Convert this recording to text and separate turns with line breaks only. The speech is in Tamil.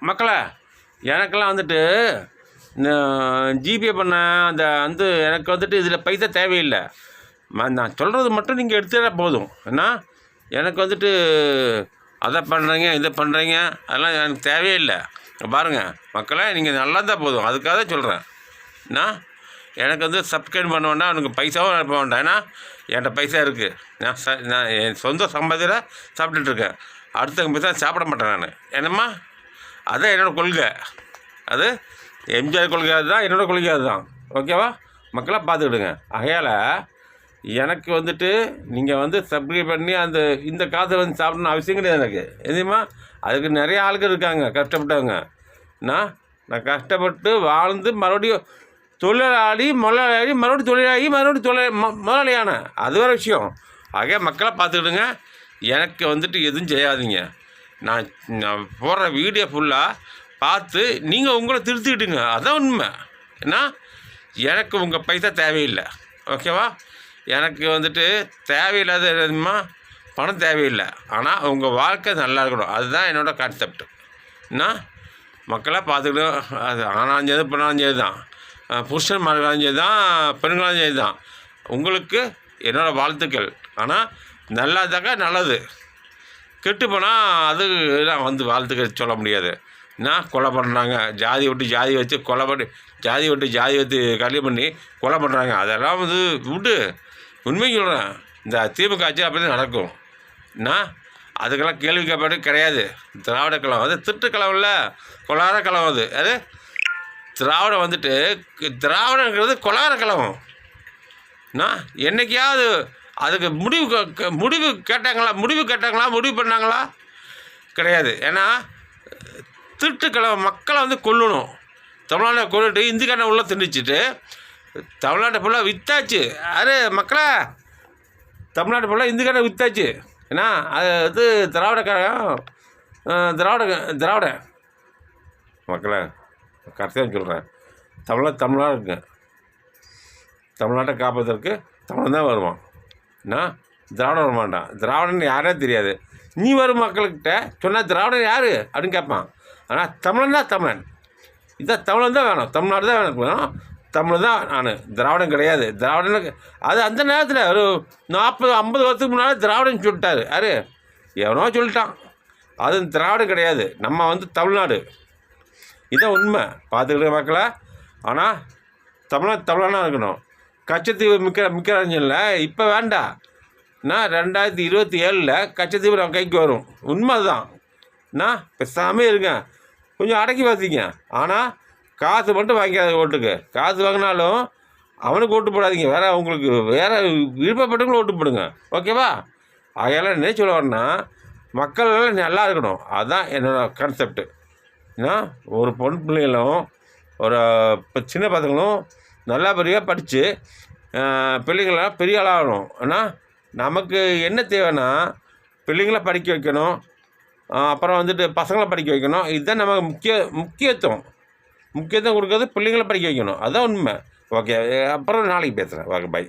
மக்களே, எனக்கெல்லாம் வந்துட்டு ஜிபே பண்ண அந்த எனக்கு வந்துட்டு இதில் பைசா தேவையில்லை. நான் சொல்கிறது மட்டும் நீங்கள் எடுத்துகிட்டா போதும். ஏன்னா எனக்கு வந்துட்டு அதை பண்ணுறீங்க இதை பண்ணுறீங்க அதெல்லாம் எனக்கு தேவையே இல்லை. பாருங்கள் மக்களே, நீங்கள் நல்லா தான் போதும். அதுக்காக தான் சொல்கிறேன். நான் எனக்கு வந்து சப்ஸ்கிரைப் பண்ண வேண்டாம், எனக்கு பைசாவும் அனுப்ப வேண்டாம். ஏன்னா என்கிட்ட பைசா இருக்குது. நான் என் சொந்த சம்பாதியில் சாப்பிட்டுட்ருக்கேன். அடுத்தவங்க பைசா சாப்பிட மாட்டேன் நான். என்னம்மா, அதுதான் என்னோடய கொள்கை. அது எம்ஜிஆர் கொள்கை அதுதான், என்னோடய கொள்கை அதுதான். ஓகேவா? மக்களாக பார்த்துக்கிடுங்க. ஆகையால் எனக்கு வந்துட்டு நீங்கள் வந்து சப்ஸ்கிரைப் பண்ணி இந்த காசை வந்து சாப்பிடணும்னு அவசியம் கிடையாது எனக்கு. எதுமா அதுக்கு நிறைய ஆளுகள் இருக்காங்க கஷ்டப்பட்டவங்க. நான் கஷ்டப்பட்டு வாழ்ந்து மறுபடியும் தொழிலாளி மறுபடியும் தொழிலாளி மறுபடியும் முதலாளியான அது வேறு விஷயம். ஆகவே மக்களை பார்த்துக்கிடுங்க. எனக்கு வந்துட்டு எதுவும் செய்யாதீங்க. நான் போடுற வீடியோ ஃபுல்லாக பார்த்து நீங்கள் உங்களை திருத்திக்கிட்டுங்க. அதான் உண்மை. ஏன்னா எனக்கு உங்கள் பைசா தேவையில்லை. ஓகேவா? எனக்கு வந்துட்டு தேவையில்லாத எதுமா பணம் தேவையில்லை. ஆனால் உங்கள் வாழ்க்கை நல்லா இருக்கணும். அதுதான் என்னோடய கான்செப்ட். என்ன மக்களாக பார்த்துக்கிட்டோம். அது ஆனாலும் சரி பெண்ணாலும் சரி தான், புருஷன் மகளாலும் சரி தான், பெண்களாலும் சரி தான். உங்களுக்கு என்னோடய வாழ்த்துக்கள். ஆனால் நல்லா இருந்தாக்கா நல்லது, கெட்டு போனால் அது நான் வந்து வாழ்த்துக்கள் சொல்ல முடியாது. என்ன கொலை பண்ணுறாங்க, ஜாதி வச்சு கொலை பண்ணி ஜாதி வச்சு கல்யாணம் பண்ணி கொலை பண்ணுறாங்க. அதெல்லாம் வந்து விட்டு உண்மைக்கு சொல்கிறேன். இந்த திமுக ஆட்சி அப்படி தான் நடக்கும். நான் அதுக்கெல்லாம் கேள்வி கேட்பாடு கிடையாது. திராவிட கழகம் அது திருட்டுக்கழகம் இல்லை, கொலார கழகம். அது திராவிடம் வந்துட்டு திராவிடங்கிறது கொலார கழகம். நான் என்றைக்கையாவது அதுக்கு முடிவு கேட்டாங்களா முடிவு பண்ணாங்களா? கிடையாது. ஏன்னா திருட்டுக்கழகம் மக்களை வந்து கொல்லணும். தமிழ்நாட்டை கொண்டுட்டு இந்துக்காரனை உள்ள திணிச்சிட்டு தமிழ்நாட்டை ஃபுல்லாக விற்றாச்சு. மக்களே, தமிழ்நாட்டை ஃபுல்லாக இந்துக்காரனை விற்றாச்சு. ஏன்னா அது திராவிடக்காரன் திராவிட மக்களே கரெக்டாக சொல்கிறேன். தமிழ்நாடு இருக்குங்க. தமிழ்நாட்டை காப்பதற்கு தமிழன் தான் வருவான். நான் திராவிடம் வர மாட்டான். திராவிடன்னு யாரே தெரியாது. நீ வரும் மக்கள்கிட்ட சொன்னால் திராவிடன் யார் அப்படின்னு கேட்பான். ஆனால் தமிழன் தான் தமிழன். இதான் தமிழன் தான் வேணும். தமிழ்நாடு தான் வேணும். தமிழ் தான் நான். திராவிடம் கிடையாது. திராவிடனுக்கு அது அந்த நேரத்தில் ஒரு 40-50 வருஷத்துக்கு முன்னால் திராவிடன் சொல்லிட்டாரு. எவனோ சொல்லிட்டான். அது திராவிடம் கிடையாது. நம்ம வந்து தமிழ்நாடு. இதான் உண்மை. பார்த்துக்கிட்டு மக்களை. ஆனால் தமிழனாக இருக்கணும். கச்சத்தீவு மிக்கரஞ்சனில் இப்போ வேண்டாம். நான் 2027 கச்சத்தீவு நம்ம கைக்கு வரும். உண்மை தான். நான் பேசாமல் இருங்க, கொஞ்சம் அடக்கி பார்த்தீங்க. ஆனால் காசு மட்டும் வாங்கிக்காத ஓட்டுக்கு. காசு வாங்கினாலும் அவனுக்கு ஓட்டு போடாதீங்க. உங்களுக்கு வேறு விருப்பப்பட்டவங்களும் ஓட்டு போடுங்க. ஓகேவா? அதையெல்லாம் என்ன சொல்ல வரேன்னா, மக்கள் நல்லா இருக்கணும். அதுதான் என்னோடய கான்செப்டு. ஏன்னா ஒரு பொண்ணு பிள்ளைகளும் ஒரு சின்ன பசங்களும் நல்லா பெரியாக படித்து பிள்ளைங்களாம் பெரிய ஆளாகணும். ஆனால் நமக்கு என்ன தேவைன்னா பிள்ளைங்கள படிக்க வைக்கணும். அப்புறம் வந்துட்டு பசங்களை படிக்க வைக்கணும். இதுதான் நமக்கு முக்கியத்துவம் கொடுக்கறது. பிள்ளைங்கள படிக்க வைக்கணும். அதுதான் உண்மை. ஓகே, அப்புறம் நாளைக்கு பேசுகிறேன். Okay, by.